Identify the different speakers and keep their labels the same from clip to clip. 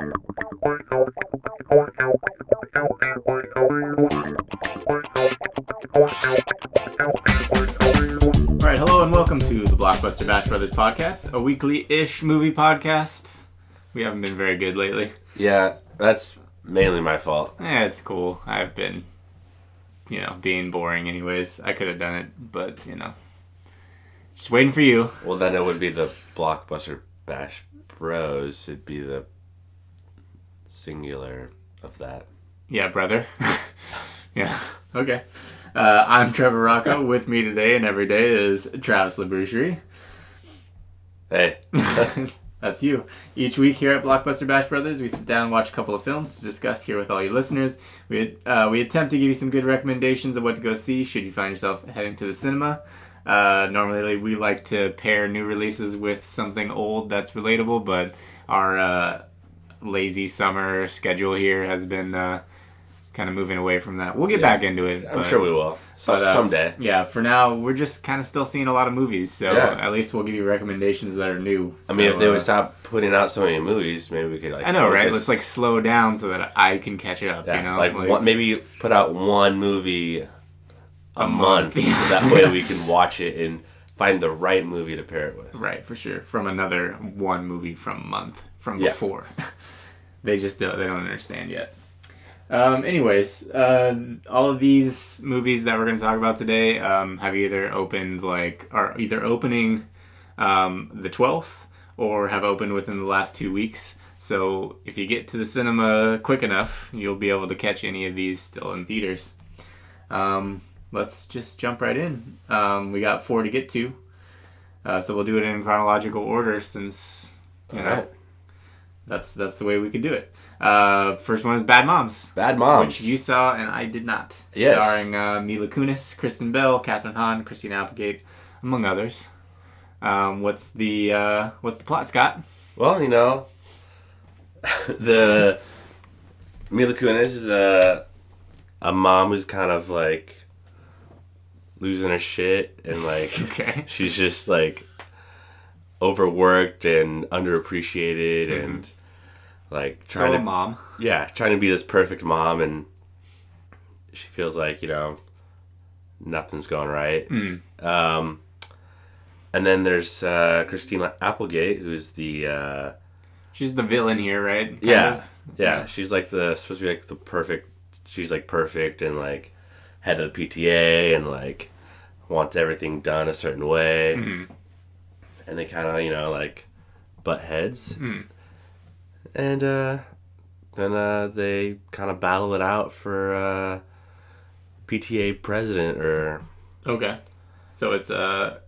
Speaker 1: Alright, hello and welcome to the Blockbuster Bash Brothers podcast, a weekly-ish movie podcast. We haven't been very good lately.
Speaker 2: Yeah, that's mainly my fault.
Speaker 1: It's cool. I've been, being boring anyways. I could have done it, but, just waiting for you.
Speaker 2: Well, then it would be the Blockbuster Bash Bros. It'd be the singular of that.
Speaker 1: Yeah, brother. Yeah, okay. I'm Trevor Rocco. With me today and every day is Travis Labrucherie.
Speaker 2: Hey.
Speaker 1: That's you. Each week here at Blockbuster Bash Brothers, we sit down and watch a couple of films to discuss here with all you listeners. We attempt to give you some good recommendations of what to go see should you find yourself heading to the cinema. Normally, we like to pair new releases with something old that's relatable, but our lazy summer schedule here has been kind of moving away from that. We'll get back into it.
Speaker 2: I'm sure we will. Someday.
Speaker 1: Yeah, for now, we're just kind of still seeing a lot of movies, so at least we'll give you recommendations that are new.
Speaker 2: I mean, if they would stop putting out so many movies, maybe we could,
Speaker 1: I know, right? Let's, slow down so that I can catch up,
Speaker 2: maybe put out one movie a month. That way we can watch it and find the right movie to pair it with.
Speaker 1: Right, for sure. From another one movie from a month from before. They just don't understand yet. Anyways, all of these movies that we're going to talk about today have either opened are either opening the 12th or have opened within the last 2 weeks. So if you get to the cinema quick enough, you'll be able to catch any of these still in theaters. Let's just jump right in. We got 4 to get to, so we'll do it in chronological order since that's the way we could do it. First one is Bad Moms.
Speaker 2: Bad Moms.
Speaker 1: Which you saw and I did not.
Speaker 2: Yes.
Speaker 1: Starring Mila Kunis, Kristen Bell, Kathryn Hahn, Christina Applegate, among others. What's the plot, Scott?
Speaker 2: Well, the Mila Kunis is a mom who's kind of losing her shit and
Speaker 1: okay.
Speaker 2: She's just overworked and underappreciated and trying to
Speaker 1: mom.
Speaker 2: Yeah, trying to be this perfect mom, and she feels nothing's going right. And then there's Christina Applegate, who's the
Speaker 1: she's the villain here, right?
Speaker 2: Yeah. She's supposed to be the perfect. She's perfect and head of the PTA and wants everything done a certain way.
Speaker 1: Mm-hmm.
Speaker 2: And they kind of butt heads. And then they kind of battle it out for PTA president or...
Speaker 1: Okay. So it's a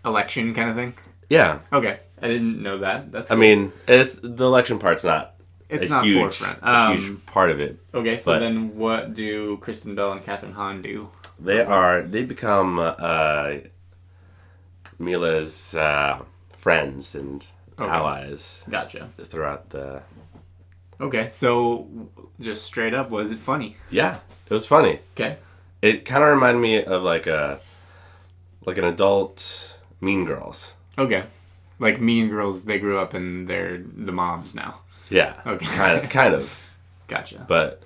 Speaker 1: election kind of thing?
Speaker 2: Yeah.
Speaker 1: Okay. I didn't know that. That's cool.
Speaker 2: I mean, the election part's not...
Speaker 1: It's not
Speaker 2: huge,
Speaker 1: forefront.
Speaker 2: A huge part of it.
Speaker 1: Okay, so then what do Kristen Bell and Kathryn Hahn do?
Speaker 2: They become Mila's friends and allies.
Speaker 1: Gotcha.
Speaker 2: Throughout the...
Speaker 1: Okay, so just straight up, was it funny?
Speaker 2: Yeah, it was funny.
Speaker 1: Okay.
Speaker 2: It kind of reminded me of an adult Mean Girls.
Speaker 1: Okay. Like Mean Girls, they grew up and they're the moms now.
Speaker 2: Yeah.
Speaker 1: Okay.
Speaker 2: Kind of.
Speaker 1: Gotcha.
Speaker 2: But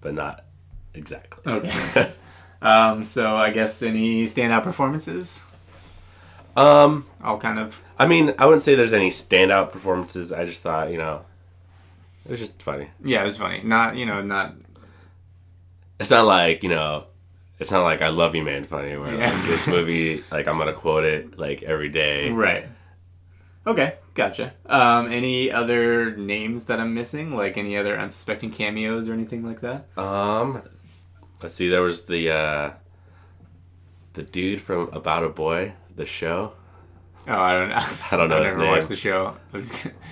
Speaker 2: not exactly.
Speaker 1: Okay. So I guess any standout performances? All kind of...
Speaker 2: I mean, I wouldn't say there's any standout performances. I just thought, it was just funny.
Speaker 1: Yeah, it was funny. Not...
Speaker 2: It's not it's not like I Love You Man funny, where this movie, I'm going to quote it, every day.
Speaker 1: Right. Okay, gotcha. Any other names that I'm missing? Any other unsuspecting cameos or anything like that?
Speaker 2: Let's see, there was the dude from About a Boy, the show.
Speaker 1: Oh, I don't know.
Speaker 2: I don't know his name.
Speaker 1: I never watched the show.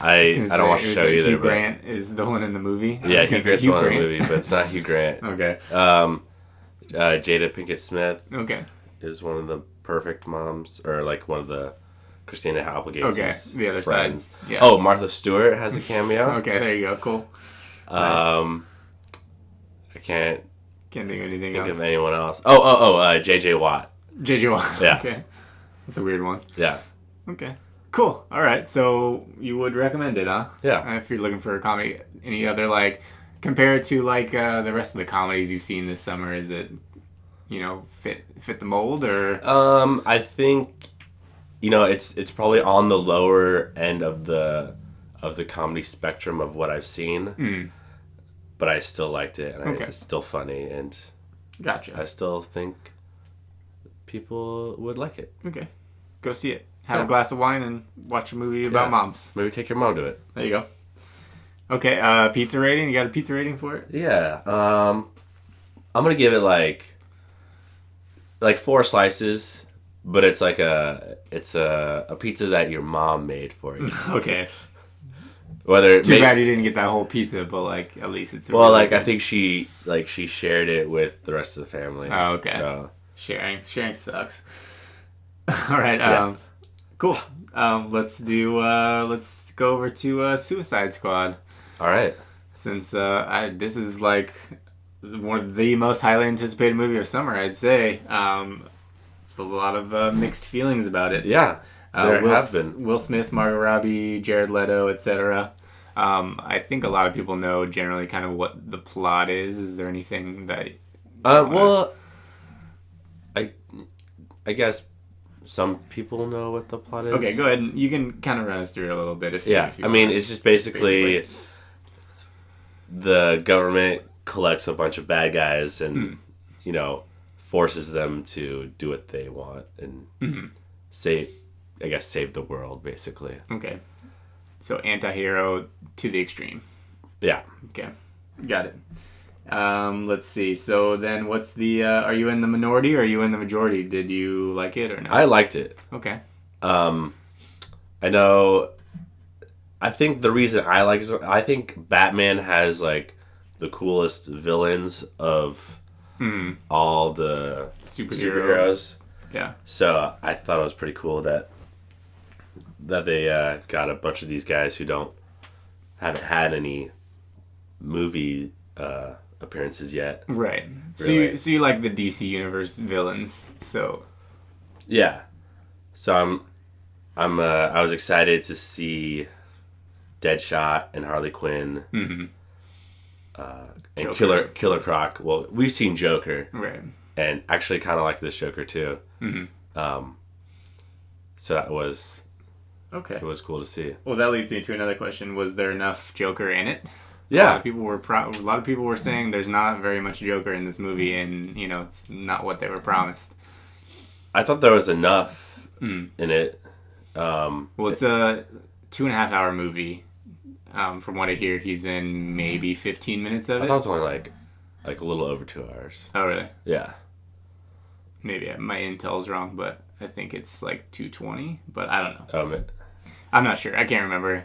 Speaker 2: I don't watch the show either.
Speaker 1: Hugh Grant is the one in the movie.
Speaker 2: Yeah, Hugh Grant's the one in the movie, but it's not Hugh Grant.
Speaker 1: Okay.
Speaker 2: Jada Pinkett Smith.
Speaker 1: Okay.
Speaker 2: Is one of the perfect moms, or one of the Christina Applegate's
Speaker 1: the other
Speaker 2: friends.
Speaker 1: side. Yeah.
Speaker 2: Oh, Martha Stewart has a cameo.
Speaker 1: Okay, there you go. Cool.
Speaker 2: Nice. I can't
Speaker 1: think of anything
Speaker 2: think
Speaker 1: else.
Speaker 2: of anyone else. Oh, J.J. Watt.
Speaker 1: J.J. Watt.
Speaker 2: Yeah.
Speaker 1: Okay. That's a weird one.
Speaker 2: Yeah.
Speaker 1: Okay. Cool. All right. So you would recommend it, huh?
Speaker 2: Yeah.
Speaker 1: If you're looking for a comedy, any other like compared to like the rest of the comedies you've seen this summer, is it fit the mold or?
Speaker 2: I think, it's probably on the lower end of the comedy spectrum of what I've seen, but I still liked it, and it's still funny, and
Speaker 1: gotcha.
Speaker 2: I still think people would like it.
Speaker 1: Okay, go see it. Have a glass of wine and watch a movie about moms.
Speaker 2: Maybe take your mom to it.
Speaker 1: There you go. Okay, pizza rating. You got a pizza rating for it?
Speaker 2: Yeah. I'm gonna give it like 4 slices, but it's like a pizza that your mom made for you.
Speaker 1: Okay.
Speaker 2: Whether
Speaker 1: it's too bad you didn't get that whole pizza, but like at least it's
Speaker 2: I think she shared it with the rest of the family.
Speaker 1: Oh, okay.
Speaker 2: So
Speaker 1: sharing sucks. All right. Cool. Let's go over to Suicide Squad.
Speaker 2: All right.
Speaker 1: Since this is like one of the most highly anticipated movie of summer, I'd say. It's a lot of mixed feelings about it.
Speaker 2: Yeah. There have been.
Speaker 1: Will Smith, Margot Robbie, Jared Leto, etc. I think a lot of people know generally kind of what the plot is. Is there anything that?
Speaker 2: Well, I guess some people know what the plot is.
Speaker 1: Okay, go ahead. You can kind of run us through it a little bit if you want.
Speaker 2: It's just basically the government collects a bunch of bad guys and forces them to do what they want and save the world, basically.
Speaker 1: Okay. So anti-hero to the extreme.
Speaker 2: Yeah.
Speaker 1: Okay. Got it. Let's see. So then what's the... are you in the minority or are you in the majority? Did you like it or not?
Speaker 2: I liked it.
Speaker 1: Okay.
Speaker 2: I know... I think the reason I like it, I think Batman has, like, the coolest villains of all the superheroes.
Speaker 1: Yeah.
Speaker 2: So I thought it was pretty cool that they got a bunch of these guys who haven't had any movie appearances yet.
Speaker 1: Right.
Speaker 2: Really.
Speaker 1: So you like the DC Universe villains. So
Speaker 2: yeah. So I was excited to see Deadshot and Harley Quinn. And
Speaker 1: Joker.
Speaker 2: Killer Croc. Well, we've seen Joker.
Speaker 1: Right.
Speaker 2: And actually kind of liked this Joker too. So that was...
Speaker 1: Okay.
Speaker 2: It was cool to see.
Speaker 1: Well, that leads me to another question. Was there enough Joker in it?
Speaker 2: Yeah.
Speaker 1: A lot of people were saying there's not very much Joker in this movie, and it's not what they were promised.
Speaker 2: I thought there was enough in it.
Speaker 1: Well, it's a 2.5 hour movie. From what I hear, he's in maybe 15 minutes of it.
Speaker 2: I thought it was only like a little over 2 hours.
Speaker 1: Oh, really?
Speaker 2: Yeah.
Speaker 1: Maybe my intel's wrong, but I think it's like 2:20. But I don't know.
Speaker 2: Oh,
Speaker 1: I'm not sure. I can't remember.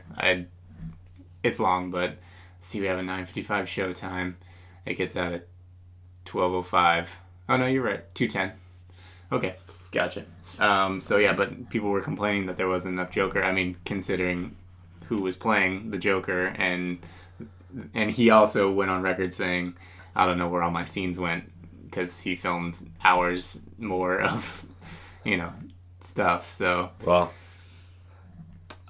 Speaker 1: It's long, but see, we have a 9:55 show time. It gets out at 12:05. Oh no, you're right. 2:10. Okay, gotcha. So yeah, but people were complaining that there wasn't enough Joker. I mean, considering who was playing the Joker, and he also went on record saying, "I don't know where all my scenes went," because he filmed hours more of, stuff. So
Speaker 2: well.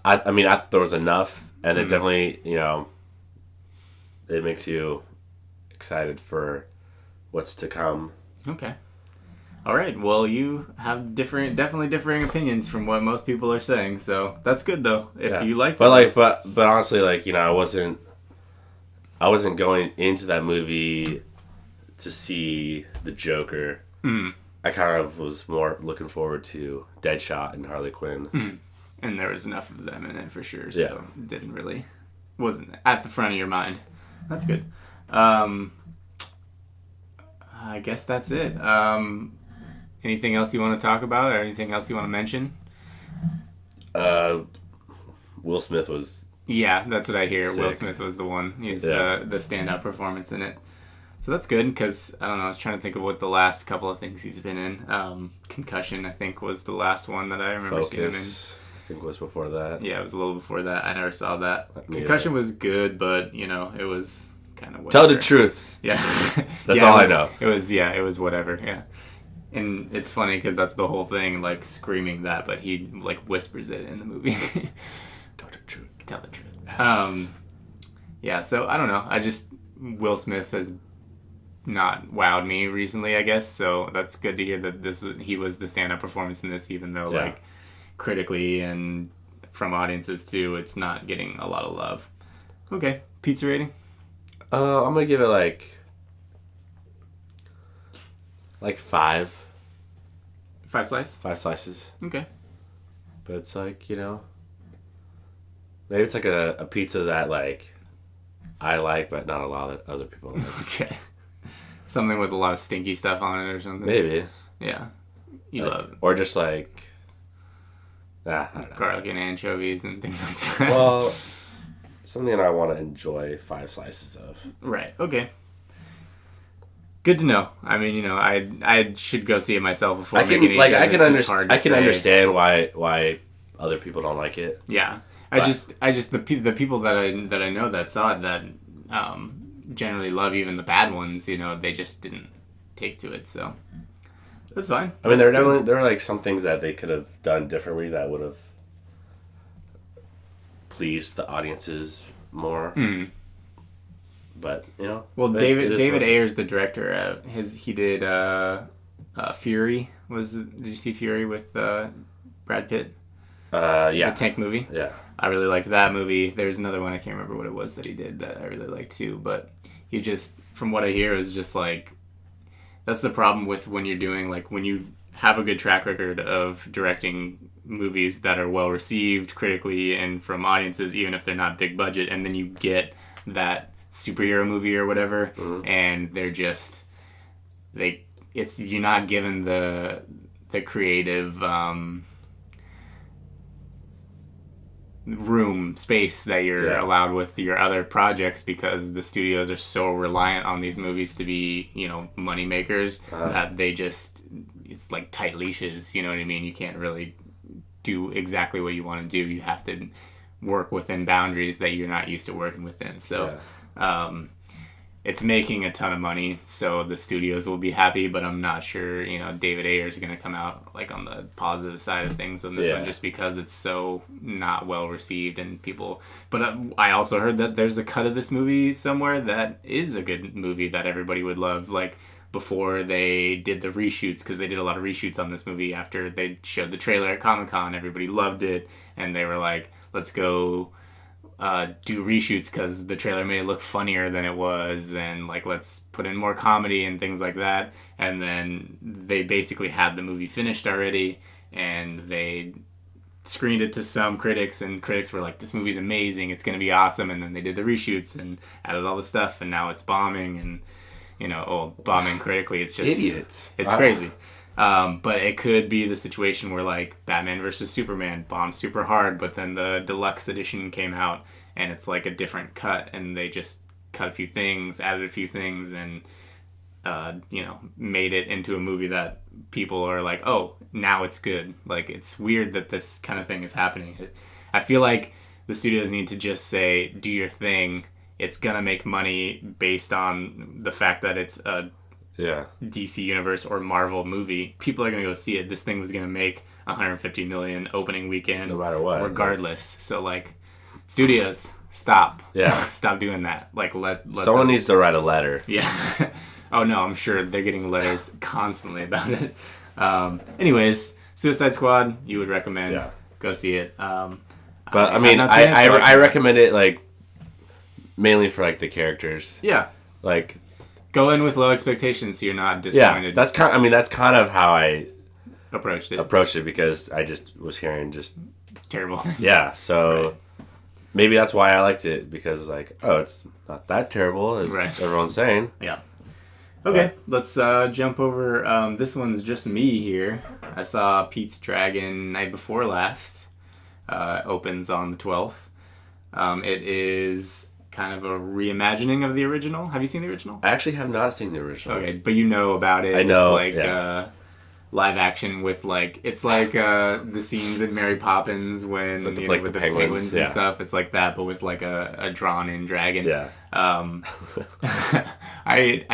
Speaker 2: I thought there was enough, and it definitely, it makes you excited for what's to come.
Speaker 1: Okay. All right. Well, you have definitely differing opinions from what most people are saying, so that's good though. If you liked it,
Speaker 2: but honestly, I wasn't going into that movie to see the Joker. I kind of was more looking forward to Deadshot and Harley Quinn.
Speaker 1: And there was enough of them in it for sure, so it wasn't at the front of your mind. That's good. I guess that's it. Anything else you want to talk about, or anything else you want to mention?
Speaker 2: Will Smith was...
Speaker 1: Yeah, that's what I hear.
Speaker 2: Sick.
Speaker 1: Will Smith was the one. He's the standout performance in it. So that's good, because, I don't know, I was trying to think of what the last couple of things he's been in. Concussion, I think, was the last one that I remember seeing him in.
Speaker 2: I think it was before that.
Speaker 1: Yeah, it was a little before that. I never saw that.
Speaker 2: Me
Speaker 1: Concussion was good, but, it was kind of whatever.
Speaker 2: Tell the truth.
Speaker 1: Yeah.
Speaker 2: That's all I know.
Speaker 1: It was whatever, yeah. And it's funny because that's the whole thing, like screaming that, but he like whispers it in the movie.
Speaker 2: Tell the truth.
Speaker 1: Tell the truth. Yeah, so I don't know. Will Smith has not wowed me recently, I guess. So that's good to hear that he was the stand-up performance in this, even though like critically and from audiences too, it's not getting a lot of love. Okay, pizza rating.
Speaker 2: I'm gonna give it like 5.
Speaker 1: 5 slices.
Speaker 2: 5 slices.
Speaker 1: Okay.
Speaker 2: But it's like, maybe it's like a pizza that like I like, but not a lot of other people like.
Speaker 1: Okay. Something with a lot of stinky stuff on it or something.
Speaker 2: Maybe.
Speaker 1: Yeah. You
Speaker 2: like,
Speaker 1: love it.
Speaker 2: Or just like, I don't know.
Speaker 1: Garlic and anchovies and things like that.
Speaker 2: Well, something I want to enjoy 5 slices of.
Speaker 1: Right. Okay. Good to know. I mean, I should go see it myself before making any judgments.
Speaker 2: I can understand why other people don't like it.
Speaker 1: Yeah. I just the people that I know that saw it that generally love even the bad ones, they just didn't take to it, so that's fine.
Speaker 2: I mean, there are like some things that they could have done differently that would have pleased the audiences more.
Speaker 1: Mm.
Speaker 2: But
Speaker 1: well, David Ayer's the director. He did Fury. Did you see Fury with Brad Pitt?
Speaker 2: Yeah,
Speaker 1: the tank movie.
Speaker 2: Yeah,
Speaker 1: I really liked that movie. There's another one I can't remember what it was that he did that I really liked too. But he just, from what I hear, is just like, that's the problem with when you're doing, like, when you have a good track record of directing movies that are well received critically and from audiences, even if they're not big budget, and then you get that superhero movie or whatever, and they're just you're not given the creative space that you're allowed with your other projects, because the studios are so reliant on these movies to be money makers that it's like tight leashes, you know what I mean? You can't really do exactly what you want to do. You have to work within boundaries that you're not used to working within. So it's making a ton of money, so the studios will be happy, but I'm not sure, David Ayer is going to come out like on the positive side of things on this one, just because it's so not well received and people. But I also heard that there's a cut of this movie somewhere that is a good movie that everybody would love, like before they did the reshoots, because they did a lot of reshoots on this movie after they showed the trailer at Comic-Con. Everybody loved it, and they were like, let's go do reshoots because the trailer made it look funnier than it was, and like let's put in more comedy and things like that. And then they basically had the movie finished already, and they screened it to some critics, and critics were like, this movie's amazing, it's gonna be awesome. And then they did the reshoots and added all the stuff, and now it's bombing, and bombing critically, it's just
Speaker 2: idiots.
Speaker 1: It's crazy. But it could be the situation where like Batman vs. Superman bombed super hard, but then the deluxe edition came out and it's like a different cut, and they just cut a few things, added a few things, and made it into a movie that people are like, oh, now it's good. Like, it's weird that this kind of thing is happening. I feel like the studios need to just say, do your thing. It's gonna make money based on the fact that it's a DC Universe or Marvel movie. People are gonna go see it. This thing was gonna make $150 million opening weekend,
Speaker 2: no matter what,
Speaker 1: regardless. So like, studios, stop. Stop doing that. Like, let
Speaker 2: someone needs to write a letter.
Speaker 1: Yeah. Oh no, I'm sure they're getting letters constantly about it. Anyways, Suicide Squad, you would recommend.
Speaker 2: Yeah.
Speaker 1: Go see it.
Speaker 2: But I mean, I recommend it like mainly for like the characters.
Speaker 1: Yeah.
Speaker 2: Like,
Speaker 1: go in with low expectations so you're not disappointed.
Speaker 2: Yeah, that's kind of how I
Speaker 1: approached it,
Speaker 2: because I just was hearing just
Speaker 1: terrible things.
Speaker 2: Yeah, so maybe that's why I liked it, because it's like, oh, it's not that terrible as everyone's saying.
Speaker 1: Yeah. Okay, let's jump over. This one's just me here. I saw Pete's Dragon night before last. Opens on the 12th. It is kind of a reimagining of the original. Have you seen the original?
Speaker 2: I actually have not seen the original.
Speaker 1: Okay, but you know about it.
Speaker 2: I know.
Speaker 1: It's like live action with like it's like the scenes in Mary Poppins when
Speaker 2: with the,
Speaker 1: with the penguins and
Speaker 2: yeah.
Speaker 1: stuff. It's like that, but with like a drawn in dragon.
Speaker 2: Yeah.
Speaker 1: I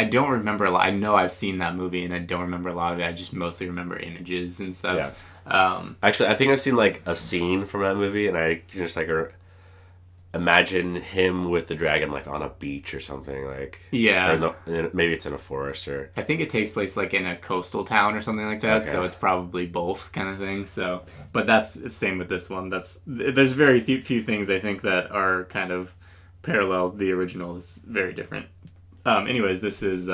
Speaker 1: don't remember a lot. I know I've seen that movie and I don't remember a lot of it. I just mostly remember images and stuff.
Speaker 2: Yeah. Actually, I think I've seen like a scene from that movie, and I just like imagine him with the dragon like on a beach or something, like maybe it's in a forest, or
Speaker 1: I think it takes place like in a coastal town or something like that.
Speaker 2: Okay.
Speaker 1: So it's probably both kind of thing. So, but that's the same with this one. There's very few things I think that are kind of parallel. The original is very different. Anyways, this is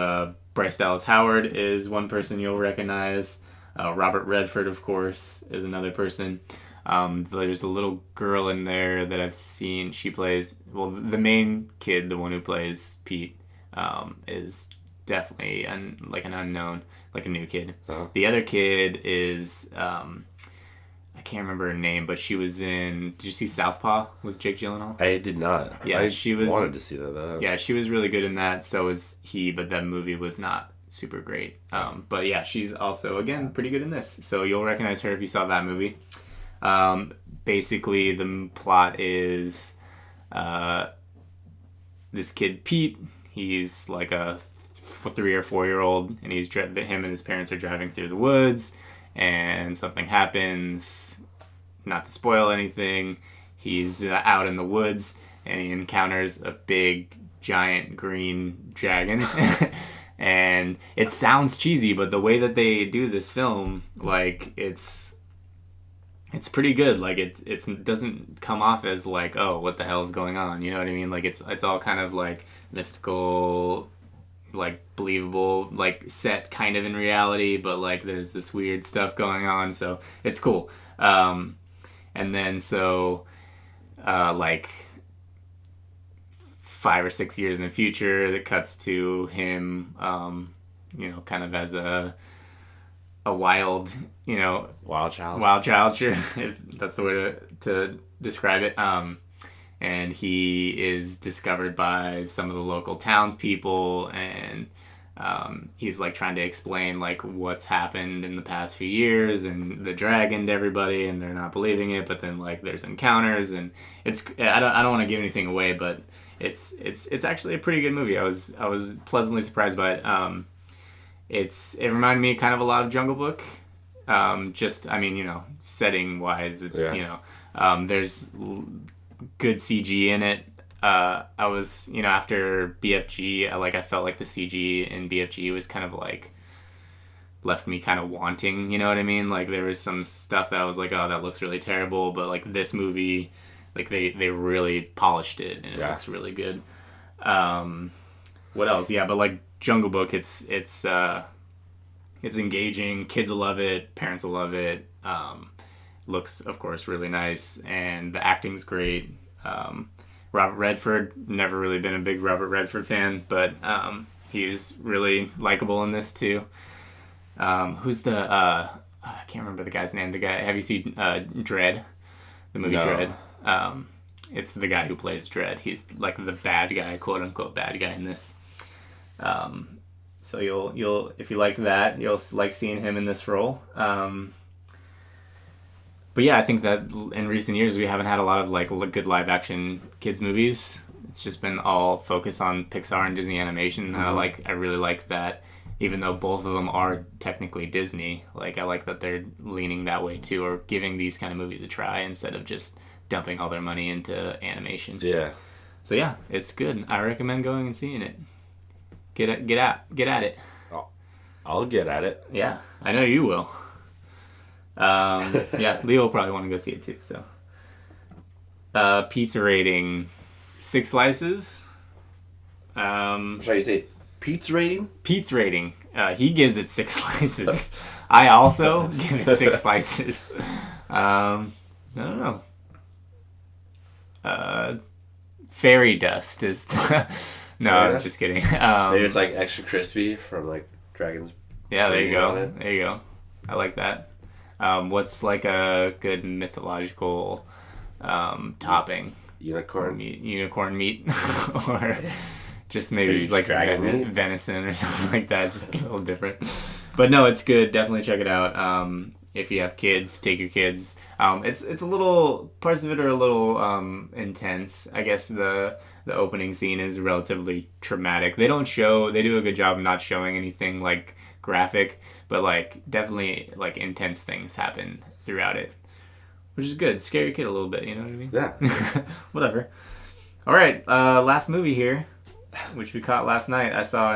Speaker 1: Bryce Dallas Howard is one person you'll recognize. Robert Redford, of course, is another person. There's a little girl in there that I've seen. She plays, well, the main kid, the one who plays Pete, is definitely like an unknown, like a new kid.
Speaker 2: Uh-huh.
Speaker 1: The other kid is, I can't remember her name, but she was in, did you see Southpaw with Jake Gyllenhaal?
Speaker 2: I did not.
Speaker 1: Yeah,
Speaker 2: wanted to see that though.
Speaker 1: Yeah, she was really good in that, so was he, but that movie was not super great. But yeah, she's also, again, pretty good in this. So you'll recognize her if you saw that movie. Basically, the plot is this kid Pete. He's like a 3 or 4 year old, and him and his parents are driving through the woods, and something happens. Not to spoil anything, he's out in the woods, and he encounters a big, giant green dragon. And it sounds cheesy, but the way that they do this film, like it's pretty good. Like it doesn't come off as like, oh, what the hell is going on? You know what I mean? Like it's all kind of like mystical, like believable, like set kind of in reality, but like there's this weird stuff going on. So it's cool. And then so like 5 or 6 years in the future, that cuts to him, kind of as a wild,
Speaker 2: wild child,
Speaker 1: sure, if that's the way to describe it. And he is discovered by some of the local townspeople, and he's like trying to explain like what's happened in the past few years and the dragon to everybody, and they're not believing it. But then like there's encounters, and I don't want to give anything away, but it's actually a pretty good movie. I was pleasantly surprised by it. It reminded me kind of a lot of Jungle Book. Setting wise, there's good CG in it. I was, after BFG, I felt like the CG in BFG was kind of like left me kind of wanting, you know what I mean? Like there was some stuff that I was like, oh, that looks really terrible, but like this movie, like they really polished it, and it looks really good. What else? Yeah, but like Jungle Book, it's engaging. Kids will love it. Parents will love it. Looks, of course, really nice, and the acting's great. Robert Redford, never really been a big Robert Redford fan, but he's really likable in this too. Who's the I can't remember the guy's name. The guy, have you seen Dredd? The movie Dredd. It's the guy who plays Dredd. He's like the bad guy, quote unquote bad guy in this. So you'll if you liked that, you'll like seeing him in this role. But yeah, I think that in recent years we haven't had a lot of like good live action kids movies. It's just been all focused on Pixar and Disney animation. Mm-hmm. I really like that, even though both of them are technically Disney. Like I like that they're leaning that way too, or giving these kind of movies a try instead of just dumping all their money into animation.
Speaker 2: Yeah. So
Speaker 1: yeah, it's good. I recommend going and seeing it. Get at it.
Speaker 2: I'll get at it.
Speaker 1: Yeah, I know you will. Yeah, Leo will probably want to go see it too. So, pizza rating, 6 slices.
Speaker 2: Should I say Pete's rating?
Speaker 1: Pete's rating. He gives it 6 slices. I also give it 6 slices. I don't know. Fairy dust is the... No, I'm just kidding.
Speaker 2: Maybe it's like extra crispy from like Dragon's.
Speaker 1: Yeah, there you go. There you go. I like that. What's like a good mythological topping?
Speaker 2: Unicorn
Speaker 1: meat, or just maybe just like
Speaker 2: dragon meat?
Speaker 1: venison or something like that. Just a little different. But no, it's good. Definitely check it out. If you have kids, take your kids. It's a little, parts of it are a little intense. I guess the opening scene is relatively traumatic. They do a good job of not showing anything like graphic, but like definitely like intense things happen throughout it, which is good. Scare your kid a little bit, you know what I mean?
Speaker 2: Yeah.
Speaker 1: Whatever. All right, last movie here, which we caught last night. I saw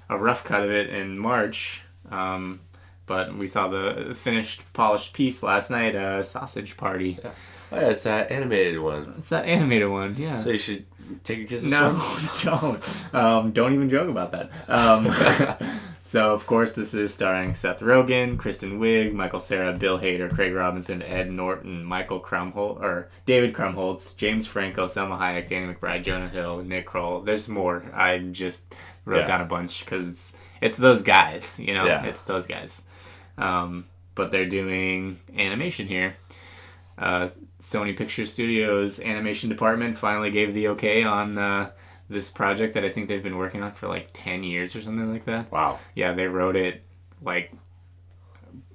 Speaker 1: a rough cut of it in March, but we saw the finished, polished piece last night. Sausage Party.
Speaker 2: Yeah. Oh, yeah, it's that animated one.
Speaker 1: It's that animated one, yeah.
Speaker 2: So you should take your kids to
Speaker 1: No, don't. Don't even joke about that. So, of course, this is starring Seth Rogen, Kristen Wiig, Michael Cera, Bill Hader, Craig Robinson, Ed Norton, David Krumholtz, James Franco, Selma Hayek, Danny McBride, Jonah Hill, Nick Kroll. There's more. I just wrote down a bunch because it's those guys, you know? Yeah. It's those guys. But they're doing animation here. Sony Pictures Studios animation department finally gave the okay on this project that I think they've been working on for like 10 years or something like that.
Speaker 2: Wow. Yeah,
Speaker 1: they wrote it like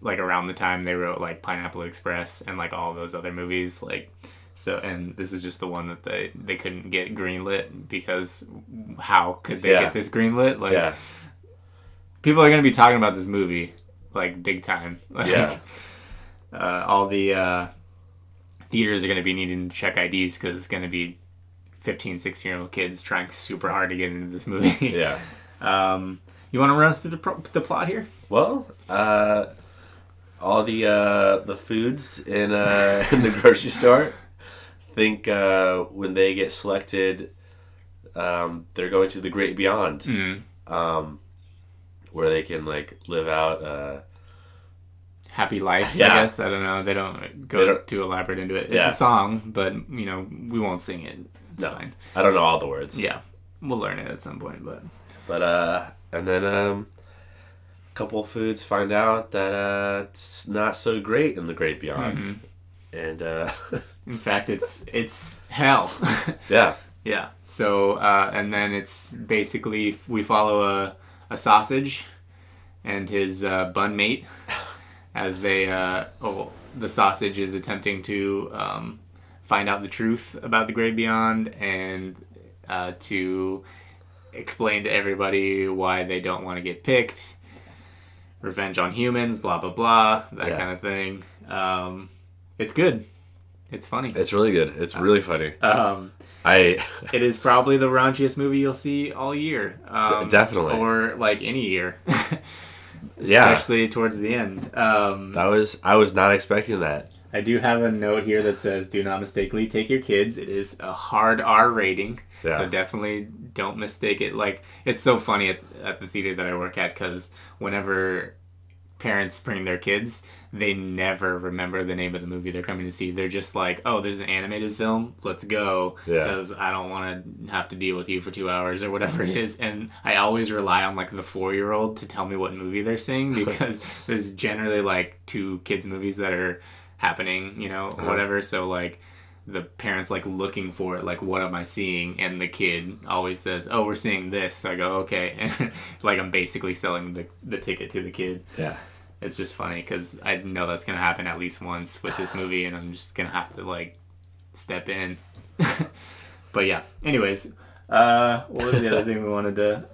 Speaker 1: around the time they wrote like Pineapple Express and like all those other movies. And this is just the one that they couldn't get greenlit because how could they get this greenlit? Like people are going to be talking about this movie like big time. All the theaters are going to be needing to check IDs because it's going to be 15, 16-year-old kids trying super hard to get into this movie.
Speaker 2: Yeah.
Speaker 1: You want to run us through the plot here?
Speaker 2: Well, all the foods in the grocery store think when they get selected, they're going to the great beyond, where they can like live out
Speaker 1: happy life. I guess I don't know. They don't go too elaborate into it. It's a song, but you know we won't sing it. It's fine.
Speaker 2: I don't know all the words.
Speaker 1: Yeah, we'll learn it at some point,
Speaker 2: but and then a couple of foods find out that it's not so great in the great beyond, and
Speaker 1: in fact, it's hell.
Speaker 2: Yeah.
Speaker 1: Yeah. So and then it's basically we follow a sausage and his bun mate as they the sausage is attempting to find out the truth about the great beyond and to explain to everybody why they don't want to get picked, revenge on humans, blah blah blah, that kind of thing. It's good. It's funny.
Speaker 2: It's really good. It's really funny.
Speaker 1: It is probably the raunchiest movie you'll see all year.
Speaker 2: Definitely.
Speaker 1: Or like any year. Especially towards the end.
Speaker 2: I was not expecting that.
Speaker 1: I do have a note here that says, do not mistakenly take your kids. It is a hard R rating. Yeah. So definitely don't mistake it. Like, it's so funny at the theater that I work at because whenever parents bring their kids, they never remember the name of the movie they're coming to see. They're just like, oh, there's an animated film, let's go, because I don't want to have to deal with you for 2 hours or whatever it is. And I always rely on like the 4-year-old to tell me what movie they're seeing because there's generally like 2 kids movies that are happening, you know, whatever. So like the parents like looking for it, like what am I seeing? And the kid always says, oh, we're seeing this. So I go, okay. And like I'm basically selling the ticket to the kid.
Speaker 2: Yeah.
Speaker 1: It's just funny because I know that's going to happen at least once with this movie and I'm just going to have to like step in. But yeah, anyways, what was the other thing we wanted to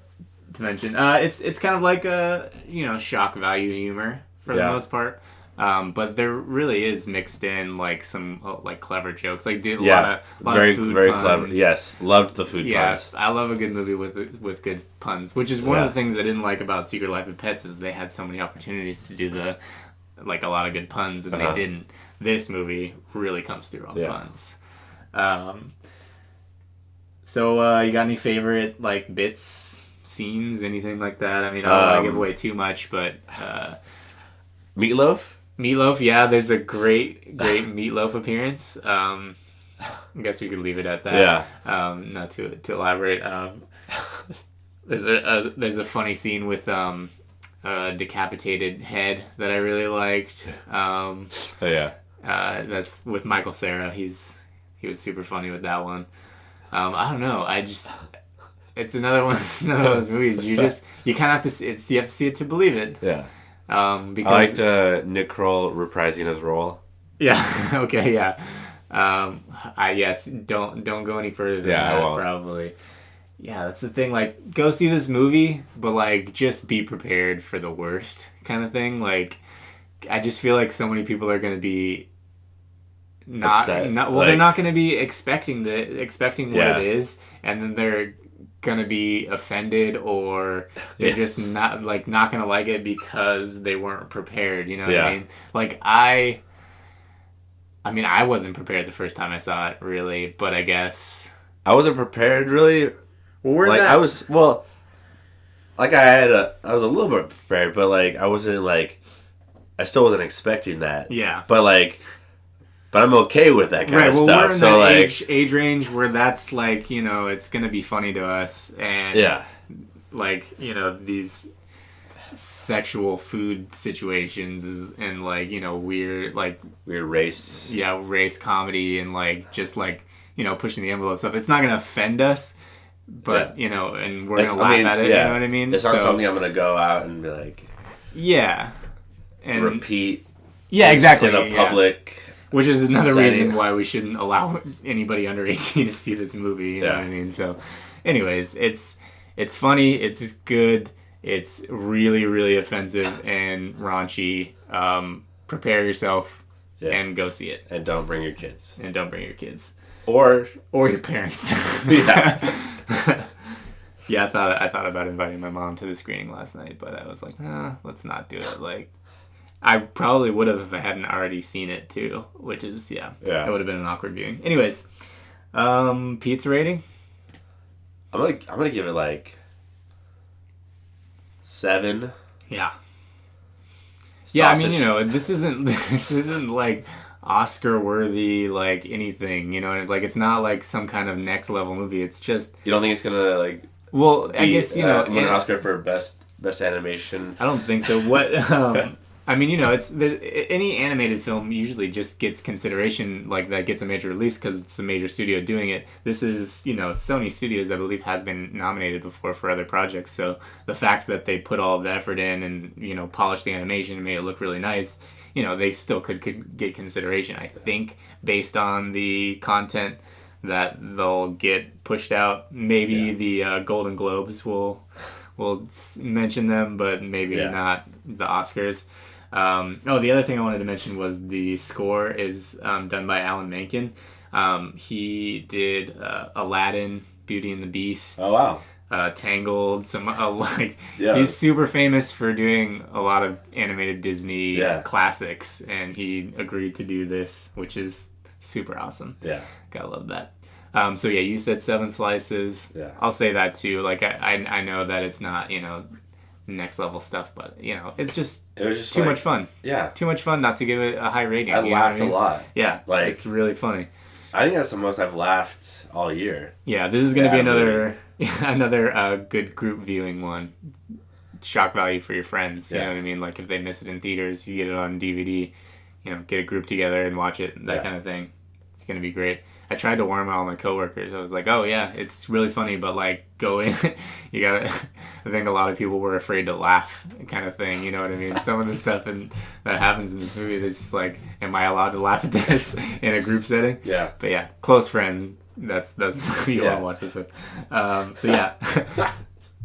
Speaker 1: mention? It's kind of like a, you know, shock value humor for the most part. But there really is mixed in like some like clever jokes. Like did a lot of food
Speaker 2: very
Speaker 1: puns.
Speaker 2: Clever. Yes, loved the food puns.
Speaker 1: I love a good movie with good puns, which is one of the things I didn't like about Secret Life of Pets is they had so many opportunities to do a lot of good puns and they didn't. This movie really comes through on puns. So you got any favorite like bits, scenes, anything like that? I mean, I don't want to give away too much, but Meatloaf, yeah, there's a great Meatloaf appearance. I guess we could leave it at that.
Speaker 2: Yeah.
Speaker 1: Not to elaborate. There's a funny scene with a decapitated head that I really liked. That's with Michael Cera. He was super funny with that one. I don't know. it's another one. It's another one of those movies. You kind of have to see it. You have to see it to believe it.
Speaker 2: Yeah.
Speaker 1: Because
Speaker 2: I liked Nick Kroll reprising his role.
Speaker 1: Yeah. Okay. Yeah. Yes. Don't go any further than that. I won't. Probably. Yeah, that's the thing. Like, go see this movie, but like, just be prepared for the worst kind of thing. Like, I just feel like so many people are going to be they're not going to be expecting what it is, and then they're going to be offended, or they're just not going to like it because they weren't prepared. You know what I mean? Like, I wasn't prepared the first time I saw it, really, but I guess
Speaker 2: I wasn't prepared, really.
Speaker 1: Well,
Speaker 2: I was a little bit prepared, but like I wasn't like, I still wasn't expecting that.
Speaker 1: Yeah.
Speaker 2: But I'm okay with that kind of stuff.
Speaker 1: We're in that age range where that's like, it's gonna be funny to us, and like, these sexual food situations and like, weird
Speaker 2: race.
Speaker 1: Yeah, race comedy and like just like, pushing the envelope stuff. It's not gonna offend us. But, and we're going to laugh at it, you know what I mean?
Speaker 2: It's not something I'm going to go out and be like...
Speaker 1: Yeah. And
Speaker 2: repeat.
Speaker 1: Yeah, exactly.
Speaker 2: In a public
Speaker 1: Which is another reason why we shouldn't allow anybody under 18 to see this movie, you know what I mean? So, anyways, it's funny, it's good, it's really, really offensive and raunchy. Prepare yourself and go see it.
Speaker 2: And don't bring your kids.
Speaker 1: Or your parents. Yeah, I thought about inviting my mom to the screening last night, but I was like, let's not do it. Like, I probably would have if I hadn't already seen it too, which is it would have been an awkward viewing. Anyways, pizza rating.
Speaker 2: I'm gonna give it like 7.
Speaker 1: Yeah.
Speaker 2: Sausage.
Speaker 1: Yeah, I mean, this isn't like Oscar worthy, like anything, like it's not like some kind of next level movie. It's just,
Speaker 2: you don't think it's gonna like
Speaker 1: I guess
Speaker 2: win an Oscar for best animation?
Speaker 1: I don't think so. What I mean, it's any animated film usually just gets consideration, like that gets a major release because it's a major studio doing it. This is, Sony Studios, I believe, has been nominated before for other projects. So the fact that they put all of the effort in and, polished the animation and made it look really nice, they still could get consideration, I think, based on the content that they'll get pushed out. Maybe the Golden Globes will mention them, but maybe not the Oscars. The other thing I wanted to mention was the score is done by Alan Menken. He did Aladdin, Beauty and the Beast.
Speaker 2: Oh, wow.
Speaker 1: Tangled, he's super famous for doing a lot of animated Disney classics, and he agreed to do this, which is super awesome.
Speaker 2: Yeah.
Speaker 1: Gotta love that. So yeah, you said 7 slices.
Speaker 2: Yeah.
Speaker 1: I'll say that too. Like, I know that it's not, next level stuff, but it was just too much fun.
Speaker 2: Yeah.
Speaker 1: Too much fun not to give it a high rating.
Speaker 2: I laughed a lot.
Speaker 1: Yeah. Like, it's really funny.
Speaker 2: I think that's the most I've laughed all year.
Speaker 1: Yeah, this is going to be another good group viewing one. Shock value for your friends. You know what I mean? Like, if they miss it in theaters, you get it on DVD, get a group together and watch it, that kind of thing. It's going to be great. I tried to warn all my coworkers. I was like, oh yeah, it's really funny, but like, go in. You gotta, I think a lot of people were afraid to laugh, kind of thing. You know what I mean? Some of the stuff that happens in this movie, it's just like, am I allowed to laugh at this in a group setting?
Speaker 2: Yeah.
Speaker 1: But yeah, close friends. That's who you want to watch this with. So yeah,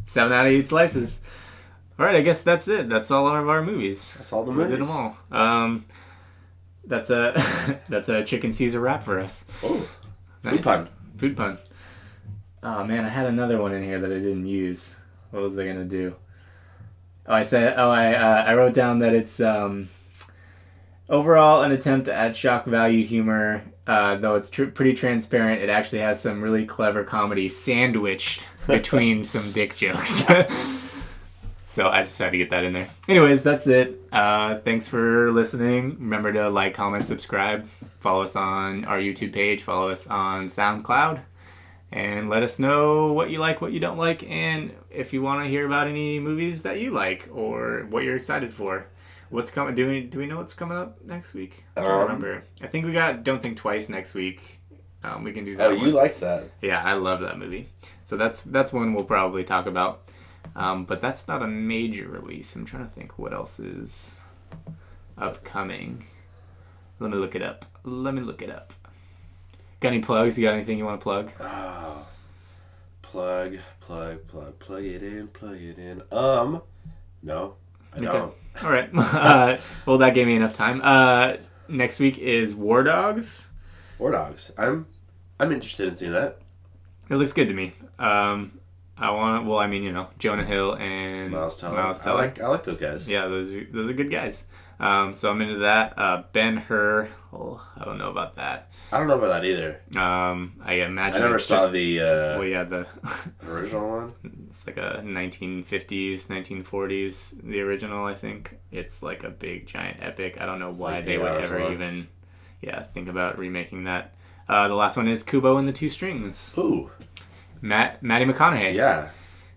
Speaker 1: 7 out of 8 slices. All right, I guess that's it. That's all of our movies.
Speaker 2: That's all the movies.
Speaker 1: We did them all. That's a chicken Caesar wrap for us.
Speaker 2: Oh,
Speaker 1: nice.
Speaker 2: Food pun.
Speaker 1: Oh man, I had another one in here that I didn't use. What was I gonna do? I wrote down that it's overall an attempt at shock value humor. Though it's pretty transparent, it actually has some really clever comedy sandwiched between some dick jokes. So I just had to get that in there. Anyways, that's it. Thanks for listening. Remember to like, comment, subscribe. Follow us on our YouTube page. Follow us on SoundCloud. And let us know what you like, what you don't like, and if you want to hear about any movies that you like or what you're excited for. What's coming? Do we know what's coming up next week? I don't remember. I think we got Don't Think Twice next week. We can do that.
Speaker 2: Oh, you liked that?
Speaker 1: Yeah, I love that movie. So that's one we'll probably talk about. But that's not a major release. I'm trying to think what else is upcoming. Let me look it up. Got any plugs? You got anything you want to plug?
Speaker 2: Oh, plug it in. No, I don't.
Speaker 1: All right. Well, that gave me enough time. Next week is War Dogs.
Speaker 2: War Dogs. I'm interested in seeing that.
Speaker 1: It looks good to me. Jonah Hill and
Speaker 2: Miles Teller. I like those guys.
Speaker 1: Yeah, those are good guys. So I'm into that. Ben-Hur. Oh, I don't know about that.
Speaker 2: I don't know about that either.
Speaker 1: I imagine
Speaker 2: I never saw the
Speaker 1: the
Speaker 2: original one.
Speaker 1: It's like a 1950s, 1940s. The original, I think. It's like a big giant epic. I don't know why they would ever even think about remaking that. The last one is Kubo and the Two Strings.
Speaker 2: Ooh.
Speaker 1: Matty McConaughey.
Speaker 2: Yeah.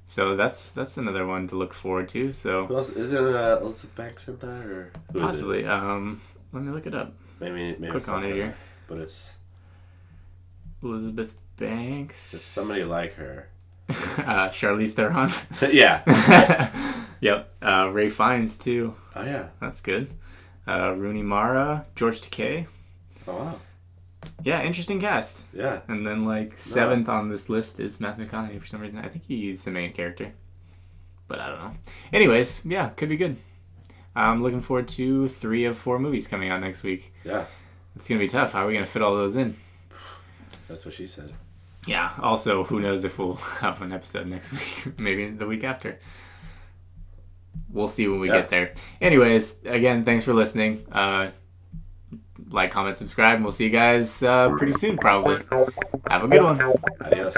Speaker 1: So that's another one to look forward to. So
Speaker 2: who else is it? Elizabeth Banks in that, or who
Speaker 1: possibly?
Speaker 2: Is it?
Speaker 1: Let me look it up.
Speaker 2: Maybe
Speaker 1: click on it here.
Speaker 2: But it's
Speaker 1: Elizabeth Banks.
Speaker 2: It's somebody like her.
Speaker 1: Charlize Theron.
Speaker 2: Yeah.
Speaker 1: Yep. Ray Fiennes too.
Speaker 2: Oh yeah.
Speaker 1: That's good. Rooney Mara, George Takei.
Speaker 2: Oh wow.
Speaker 1: Yeah, interesting cast.
Speaker 2: Yeah.
Speaker 1: And then seventh on this list is Matthew McConaughey for some reason. I think he's the main character. But I don't know. Anyways, yeah, could be good. I'm looking forward to 3 of 4 movies coming out next week.
Speaker 2: Yeah.
Speaker 1: It's going to be tough. How are we going to fit all those in?
Speaker 2: That's what she said.
Speaker 1: Yeah. Also, who knows if we'll have an episode next week. Maybe the week after. We'll see when we get there. Anyways, again, thanks for listening. Like, comment, subscribe, and we'll see you guys pretty soon, probably. Have a good one.
Speaker 2: Adios.